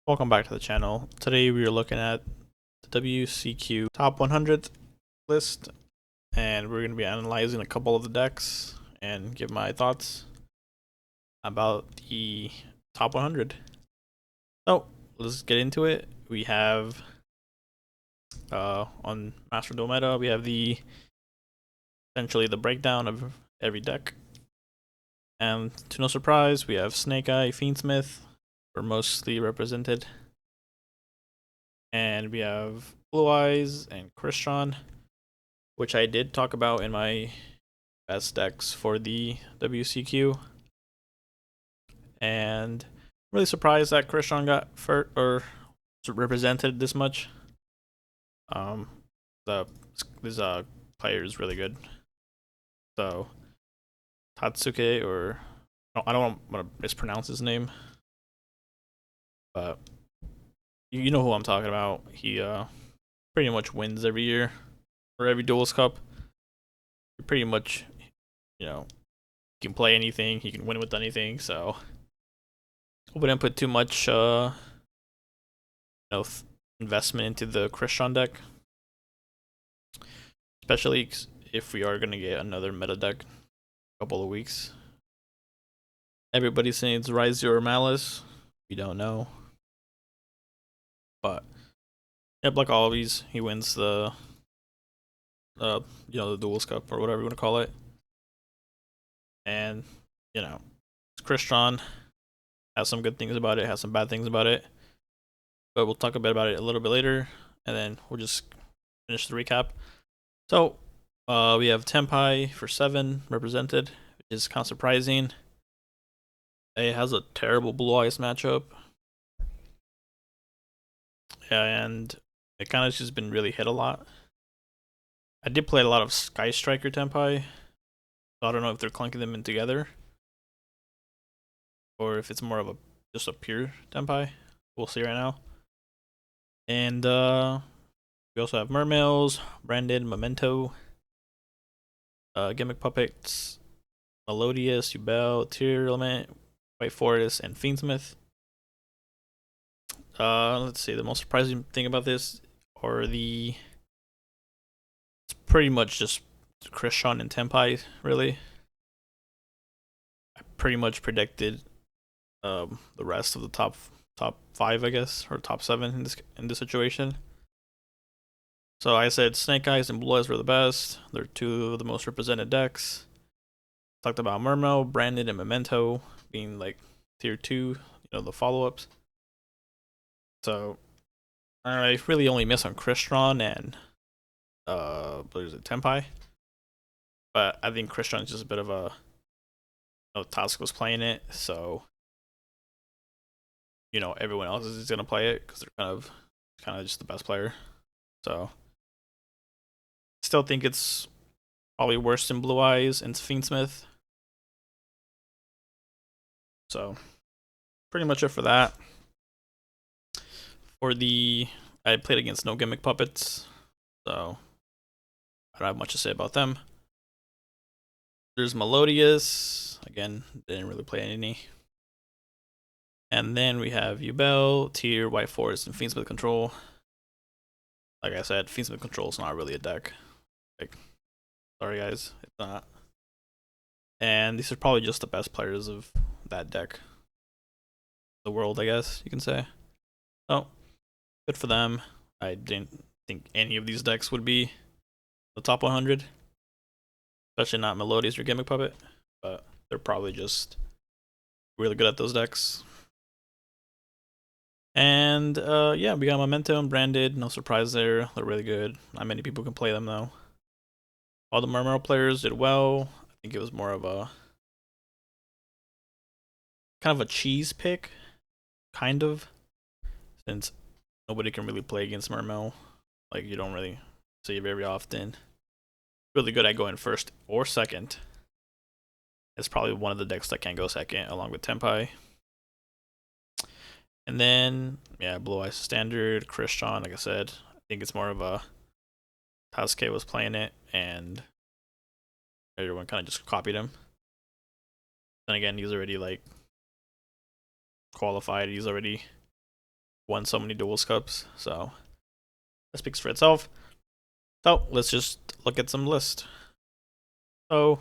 Welcome back to the channel. Today we are looking at the WCQ top 100 list, and we're going to be analyzing a couple of the decks and give my thoughts about the top 100. So let's get into it. We have on Master Duel meta, we have essentially the breakdown of every deck, and to no surprise, we have Snake Eye, Fiendsmith, are mostly represented. And we have Blue Eyes and Christian, which I did talk about in my best decks for the WCQ. And I'm really surprised that Christian got represented this much. This player is really good. So Tatsuke, or I don't want to mispronounce his name, but you know who I'm talking about. He pretty much wins every year or every Duelist Cup. He pretty much, he can play anything. He can win with anything. So I wouldn't put too much investment into the Christian deck, especially if we are gonna get another meta deck in a couple of weeks. Everybody's saying it's Rise Zero Malice. We don't know. But yep, like always, he wins the the Duelist Cup or whatever you want to call it. And Christian has some good things about it, has some bad things about it. But we'll talk a bit about it a little bit later, and then we'll just finish the recap. So we have Tenpai for 7 represented, which is kind of surprising. It has a terrible Blue Eyes matchup. And it kind of just been really hit a lot. I did play a lot of Sky Striker Tenpai, so I don't know if they're clunking them in together, or if it's more of just a pure Tenpai. We'll see right now. And we also have Mermails, Branded, Memento, Gimmick Puppets, Melodious, Ubel, Tear Element, White Forest, and Fiendsmith. Let's see, the most surprising thing about this are it's pretty much just Christian and Tenpai, really. I pretty much predicted the rest of the top 5, I guess, or top 7 in this situation. So I said Snake Eyes and Blue Eyes were the best. They're 2 of the most represented decks. Talked about Mermail, Branded, and Memento being like tier 2, the follow-ups. So I really only miss on Christian and what is it, Tenpai. But I think Christian is just a bit of a Task was playing it, so everyone else is gonna play it because they're kind of just the best player. So still think it's probably worse than Blue Eyes and Fiendsmith. So pretty much it for that. I played against no Gimmick Puppets, so I don't have much to say about them. There's Melodious, again, didn't really play any. And then we have Ubel, Tear, White Forest, and Fiendsmith Control. Like I said, Fiendsmith Control is not really a deck. Sorry guys, it's not. And these are probably just the best players of that deck. The world, I guess you can say. So, good for them. I didn't think any of these decks would be the top 100. Especially not Melodious or Gimmick Puppet. But they're probably just really good at those decks. And yeah, we got Memento and Branded. No surprise there. They're really good. Not many people can play them though. All the Mermail players did well. I think it was more of a kind of a cheese pick, kind of, since nobody can really play against Mermail. Like, you don't really see it very often. Really good at going first or second. It's probably one of the decks that can go second, along with Tenpai. And then, yeah, Blue Eyes Standard, Christian, like I said. I think it's more of a Tatsuke was playing it, and everyone kind of just copied him. Then again, he's already, qualified. He's already won so many Duelist Cups, so that speaks for itself. So let's just look at some list. So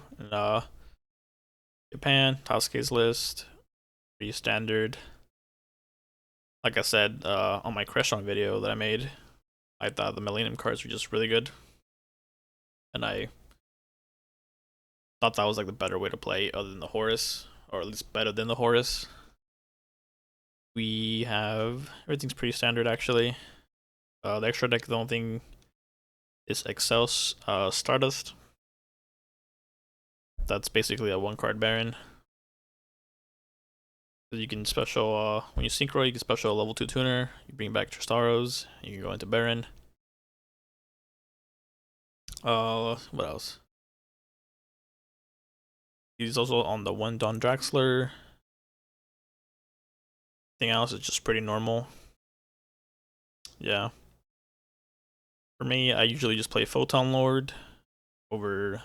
Japan, Tasuke's list, pretty standard. Like I said on my Crash On video that I made, I thought the Millennium cards were just really good, and I thought that was like the better way to play other than the Horus, or at least better than the Horus. We have everything's pretty standard actually. The extra deck, the only thing is Excel's Stardust. That's basically a 1-card Baron. You can special when you synchro, you can special a level 2 tuner. You bring back Tristaros. You can go into Baron. What else? He's also on the 1 Don Draxler. Everything else is just pretty normal. Yeah. For me, I usually just play Photon Lord over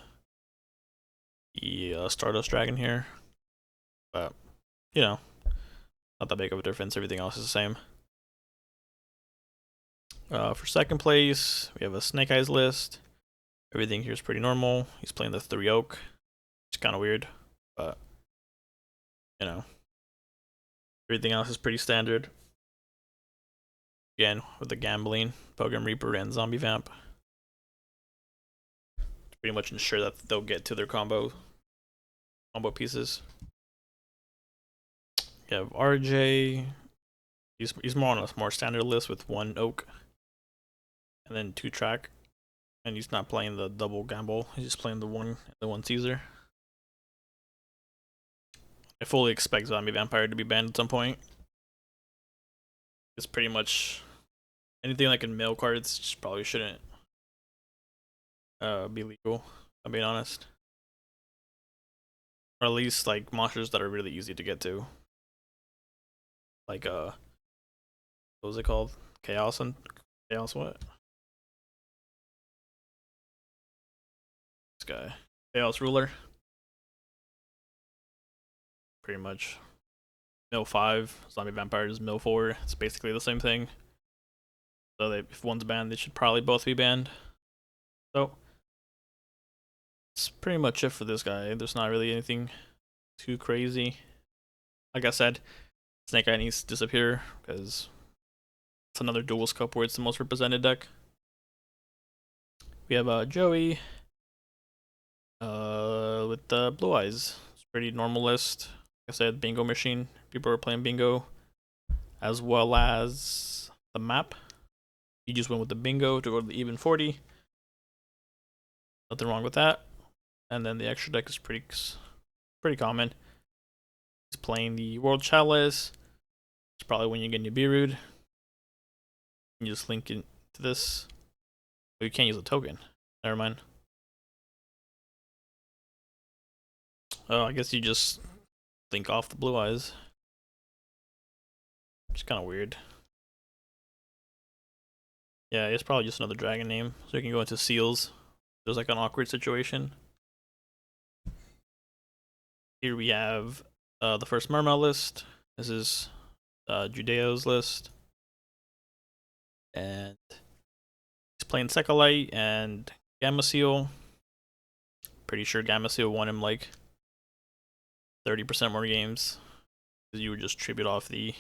the Stardust Dragon here. But, you know, not that big of a difference. Everything else is the same. For second place, we have a Snake Eyes list. Everything here is pretty normal. He's playing the 3 Oak. It's kind of weird, but, you know, everything else is pretty standard. Again, with the Gambling, Pokemon Reaper, and Zombie Vamp. To pretty much ensure that they'll get to their combo pieces. You have RJ. He's more on a more standard list with 1 Oak and then 2 Track. And he's not playing the double gamble. He's just playing the one Caesar. I fully expect Zombie Vampire to be banned at some point. It's pretty much anything like in mail cards just probably shouldn't be legal, I'm being honest. Or at least like monsters that are really easy to get to. Like what was it called? Chaos what? This guy. Chaos Ruler. Pretty much. Mill 5, Zombie Vampires, Mill 4. It's basically the same thing. So if one's banned, they should probably both be banned. So that's pretty much it for this guy. There's not really anything too crazy. Like I said, Snake Eye needs to disappear because it's another Duelist Cup where it's the most represented deck. We have Joey with Blue Eyes. It's a pretty normal list. Like I said, Bingo Machine. People are playing Bingo, as well as the map. You just went with the Bingo to go to the even 40. Nothing wrong with that. And then the extra deck is pretty common. He's playing the World Chalice. It's probably when you get Nibiru'd. You just link it to this. But you can't use a token. Never mind. Oh, I guess you just link off the Blue Eyes. Which is kind of weird. Yeah, it's probably just another dragon name. So you can go into Seals. There's like an awkward situation. Here we have the first Mermail list. This is Judeo's list. And he's playing Sekalite and Gamma Seal. Pretty sure Gamma Seal won him like 30% more games. Because you would just tribute off the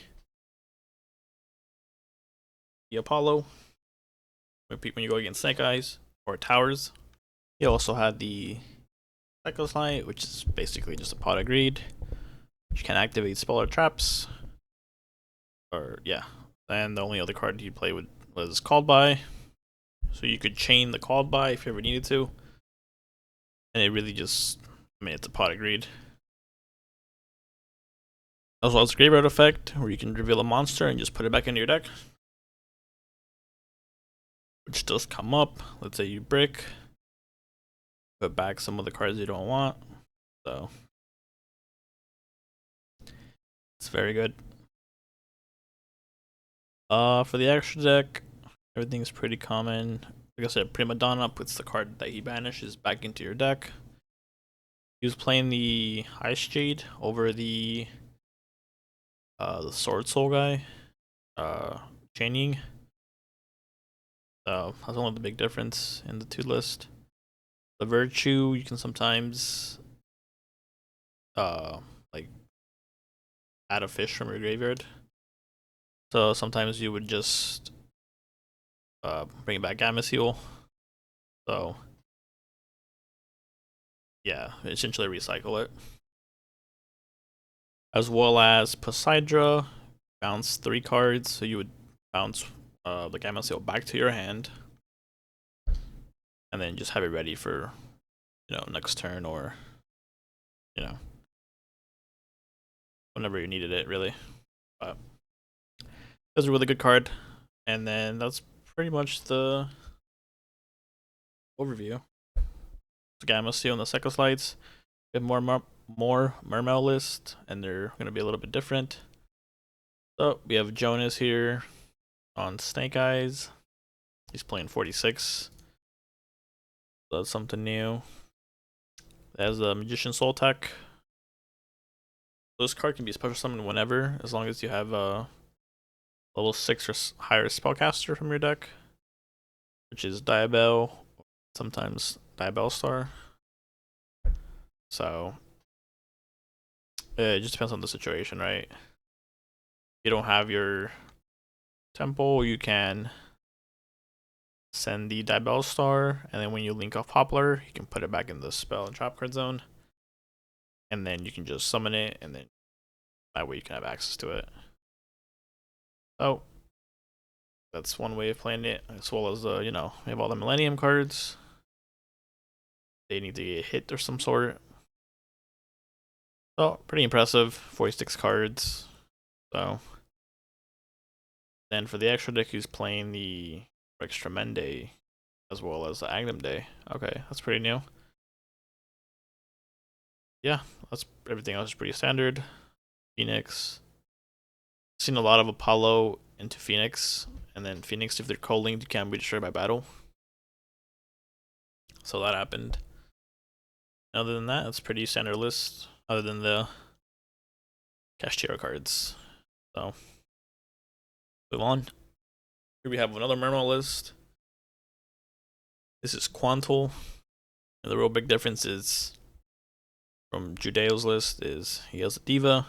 Apollo when you go against Snake Eyes or Towers. He also had the Cycloslite, which is basically just a Pot of Greed, which can activate spell or traps. Or yeah, and the only other card he played with was Called By, so you could chain the Called By if you ever needed to. And it really just, I mean, it's a Pot of Greed. As well as Graveyard Effect, where you can reveal a monster and just put it back into your deck, which does come up. Let's say you brick, put back some of the cards you don't want. So it's very good. For the extra deck, everything's pretty common. Like I said, Prima Donna puts the card that he banishes back into your deck. He was playing the Ice Jade over the Sword Soul guy. chaining. So that's only the big difference in the two list. The virtue, you can sometimes like add a fish from your graveyard. So sometimes you would just bring back Gamma Seal. So yeah, essentially recycle it. As well as Poseidra, bounce 3 cards, so you would bounce the Gamma Seal back to your hand, and then just have it ready for, next turn, or, whenever you needed it, really. But that's a really good card, and then that's pretty much the overview. Gamma Seal and the Second Slides. We have more Mermail list, and they're going to be a little bit different. So we have Jonas here on Snake Eyes. He's playing 46. So that's something new. As a Magician Soul Tech. This card can be special summoned whenever, as long as you have a level 6 or higher spellcaster from your deck, which is Diabell, sometimes Diabell Star. So it just depends on the situation, right? If you don't have your temple, you can send the Diabell Star, and then when you link off Poplar, you can put it back in the spell and trap card zone, and then you can just summon it, and then that way you can have access to it. So that's one way of playing it, as well as we have all the Millennium cards. They need to get hit or some sort. So pretty impressive, 46 cards. So then for the extra deck, he's playing the Extra Mende as well as the Agnum Day. Okay, that's pretty new. Yeah, that's everything else is pretty standard. Phoenix. Seen a lot of Apollo into Phoenix, and then Phoenix, if they're co-linked, you can't be destroyed by battle. So that happened. Other than that, it's pretty standard list, other than the Kashtira cards. So move on. Here we have another Mermail list. This is Quantal. And the real big difference is from Judeo's list is he has a Diva,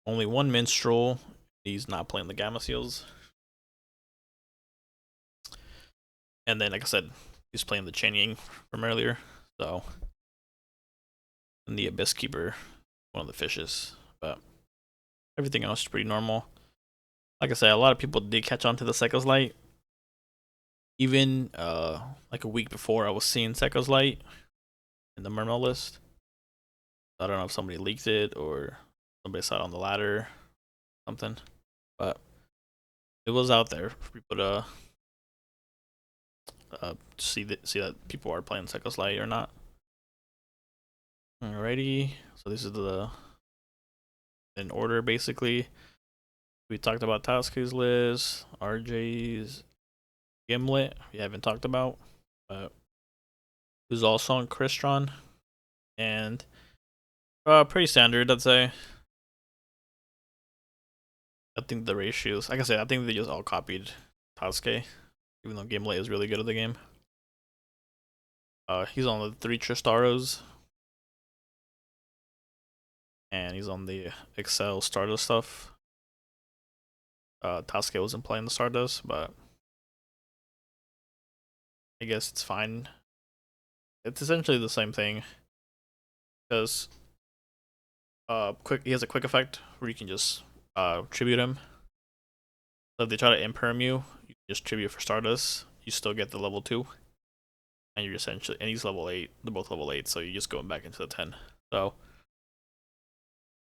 only 1 Minstrel. He's not playing the Gamma Seals. And then, like I said, he's playing the Chaining from earlier. So, and the Abyss Keeper, one of the fishes. But everything else is pretty normal. Like I said, a lot of people did catch on to the Sekko's Light. Even like a week before, I was seeing Sekko's Light in the Mermail list. I don't know if somebody leaked it or somebody saw it on the ladder, something. But it was out there for people to see that people are playing Sekko's Light or not. Alrighty, so this is the in order basically. We talked about Tasky's list, RJ's Gimlet, we haven't talked about, but who's also on Crystron, and pretty standard, I'd say. I think the ratios, like I said, I think they just all copied Tasuke, even though Gimlet is really good at the game. He's on the 3 Tristaros, and he's on the Excel Stardust stuff. Tasuke wasn't playing the Stardust, but I guess it's fine. It's essentially the same thing, because he has a quick effect where you can just tribute him. So if they try to imperm you, you can just tribute for Stardust. You still get the level 2, and you're essentially, and he's level 8. They're both level 8, so you're just going back into the 10. So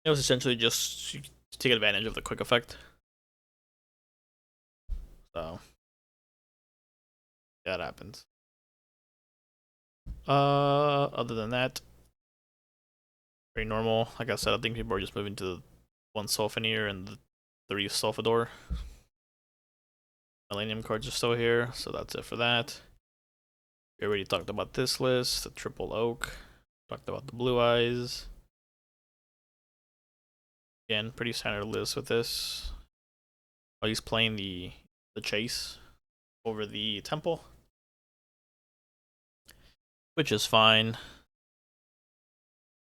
it was essentially just to take advantage of the quick effect. So that happens. Other than that, very normal. Like I said, I think people are just moving to 1 Sulfanier and the 3 Sulfador. Millennium cards are still here, so that's it for that. We already talked about this list, the Triple Oak. Talked about the Blue Eyes. Again, pretty standard list with this. Oh, he's playing the chase over the temple, which is fine.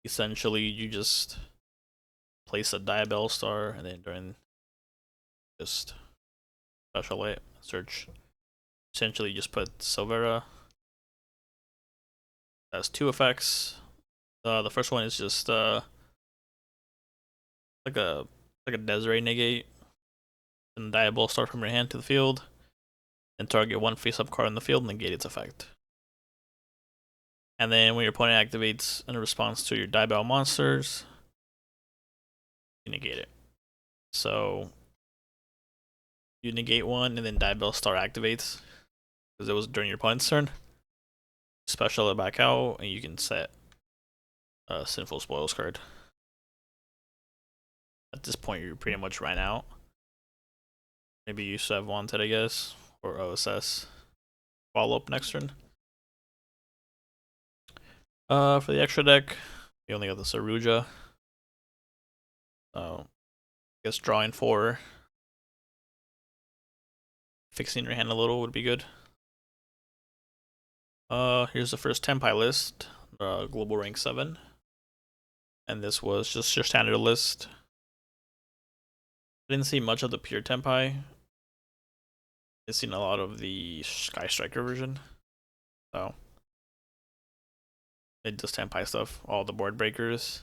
Essentially, you just place a Diabell star, and then during just special light search, essentially just put Silvera. Has two effects. The first one is just like a Desiree negate, and Diabell star from your hand to the field, and target one face-up card in the field and negate its effect. And then when your opponent activates in response to your Diabell monsters, you negate it. So you negate one, and then Diabell star activates because it was during your opponent's turn. Special it back out, and you can set a Sinful Spoils card. At this point, you're pretty much ran out. Maybe you should have wanted, I guess, or OSS. Follow up next turn. For the extra deck, you only got the Saruja. So, I guess drawing 4. Fixing your hand a little would be good. Here's the first Tenpai list, global rank 7. And this was just your standard list. I didn't see much of the pure Tenpai. I've seen a lot of the Sky Striker version. So, it does Tenpai stuff, all the board breakers.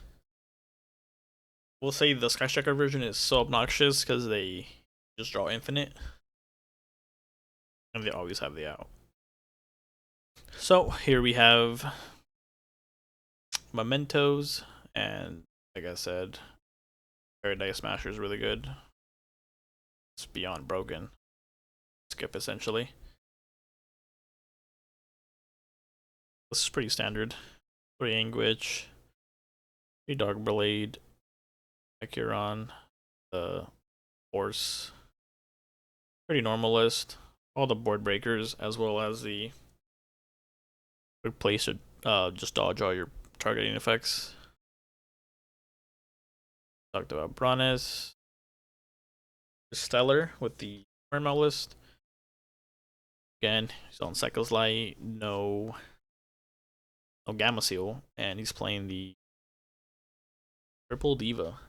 We'll say the Sky Striker version is so obnoxious because they just draw infinite. And they always have the out. So here we have Mementos, and like I said, Paradise Smasher is really good. It's beyond broken. Skip essentially. This is pretty standard. 3 Anguish, 3 Dark Blade, Acheron, the Force. Pretty normal list. All the board breakers, as well as the replace it, just dodge all your targeting effects. Talked about Branes. Stellar with the Turnmail list. Again, he's on Cycle's Light, no Gamma Seal, and he's playing the Triple Diva.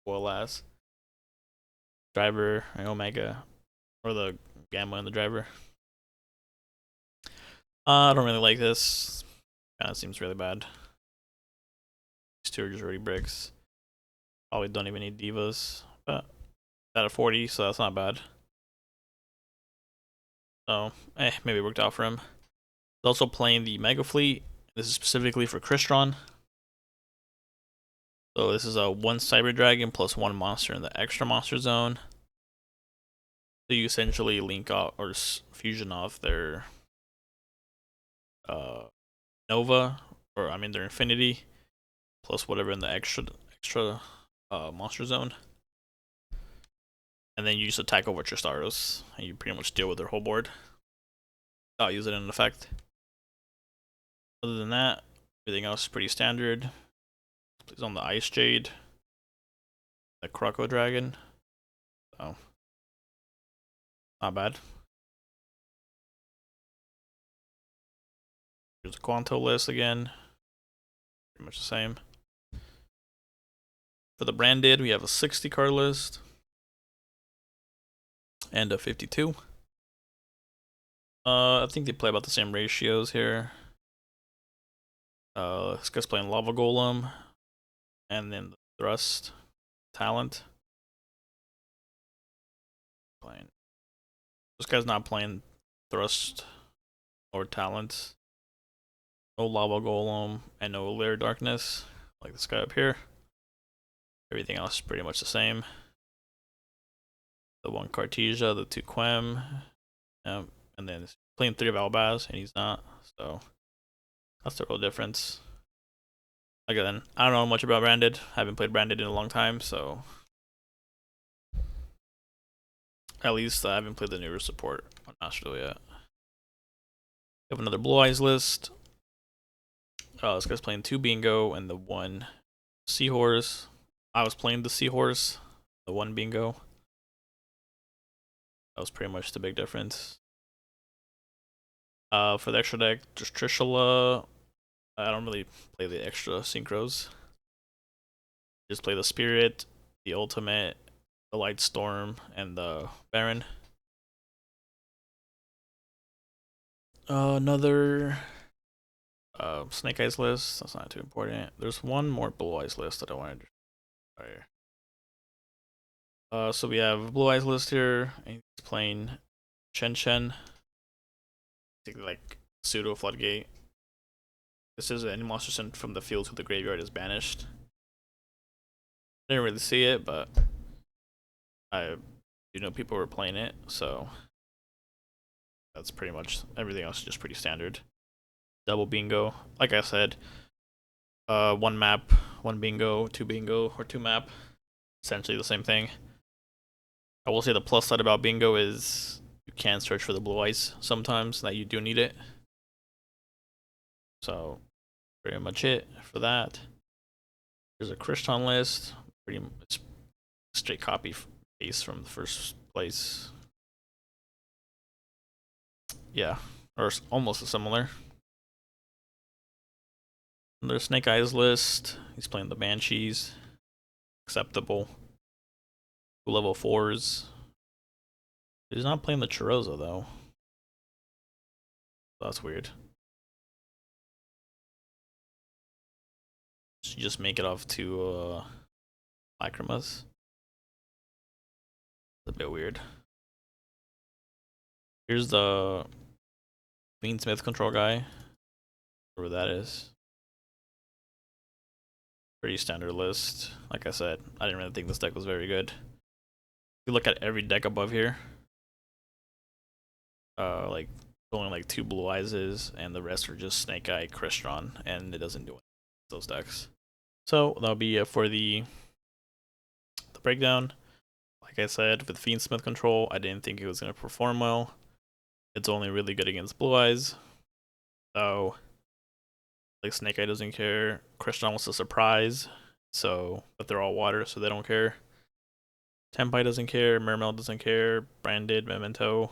Well as Driver and Omega, or the Gamma and the Driver. I don't really like this. Kinda seems really bad. These two are just already bricks. Probably don't even need divas, but out of 40, so that's not bad. So, maybe it worked out for him. He's also playing the Mega Fleet. This is specifically for Crystron. So this is a 1 Cyber Dragon plus 1 monster in the extra monster zone. So you essentially link off or fusion off their Nova, or I mean their Infinity, plus whatever in the extra monster zone. And then you just attack over your Staros, and you pretty much deal with their whole board. I'll use it in effect. Other than that, everything else is pretty standard. Plays on the Ice Jade, the Croco Dragon. So, not bad. Here's the Quanto list again. Pretty much the same. For the branded, we have a 60 card list and a 52. I think they play about the same ratios here. This guy's playing Lava Golem, and then the Thrust Talent. This guy's not playing Thrust or Talent. No Lava Golem and no Lair Darkness, like this guy up here. Everything else is pretty much the same. The 1 Cartesia, the 2 Quem, and then he's playing 3 of Albaz, and he's not, so that's the real difference. Again, I don't know much about Branded. I haven't played Branded in a long time, so at least I haven't played the newer support on Master Duel yet. We have another Blue Eyes list. This guy's playing 2 Bingo and the 1 Seahorse. I was playing the Seahorse, the 1 Bingo. That was pretty much the big difference. For the extra deck, just Trishula. I don't really play the extra synchros. Just play the Spirit, the Ultimate, the Light Storm, and the Baron. Another Snake Eyes list. That's not too important. There's one more Blue Eyes list that I wanted to try. So we have Blue Eyes list here. And he's playing Chen. Like pseudo Floodgate. This is any monster sent from the field to the graveyard is banished. Didn't really see it, but I do know people were playing it, so that's pretty much everything else is just pretty standard. Double bingo. Like I said, one map, one bingo, two bingo, or two map. Essentially the same thing. I will say the plus side about bingo is you can search for the blue eyes sometimes, that you do need it. So pretty much it for that. There's a Kriston list, pretty much straight copy paste from the first place. Yeah, or almost similar. There's Snake Eyes list. He's playing the Banshees. Acceptable. Level 4s. He's not playing the Chorozo though. That's weird. Should just make it off to Lacrimas. It's a bit weird. Here's the Fiendsmith control guy. Whoever that is. Pretty standard list. Like I said, I didn't really think this deck was very good. If you look at every deck above here, like only like 2 blue eyes and the rest are just Snake Eye, Crystron, and it doesn't do anything with those decks. So that'll be it for the breakdown. Like I said, with Fiendsmith control, I didn't think it was going to perform well. It's only really good against blue eyes. So like Snake Eye doesn't care. Crystron wants a surprise, so but they're all water, so they don't care. Tempai doesn't care. Mermail doesn't care. Branded, Memento.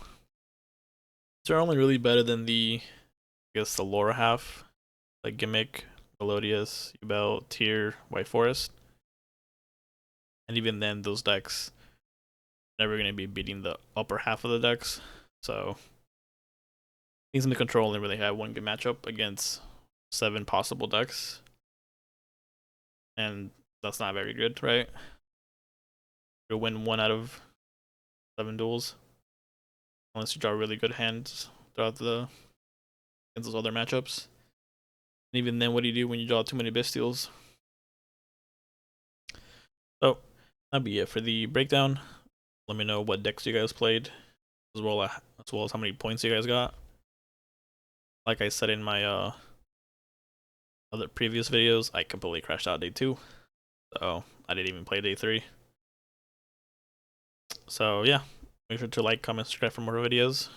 They're only really better than the, I guess, the Laura half, like Gimmick, Melodious, Ubel, Tyr, White Forest. And even then, those decks never going to be beating the upper half of the decks. So things in the control only really have one good matchup against 7 possible decks. And that's not very good, right? You'll win 1 out of 7 duels. Unless you draw really good hands throughout the against those other matchups. And even then, what do you do when you draw too many Bestials? So that'll be it for the breakdown. Let me know what decks you guys played, as well as how many points you guys got. Like I said in my other previous videos, I completely crashed out day 2, so I didn't even play day 3. So yeah, make sure to like, comment, subscribe for more videos.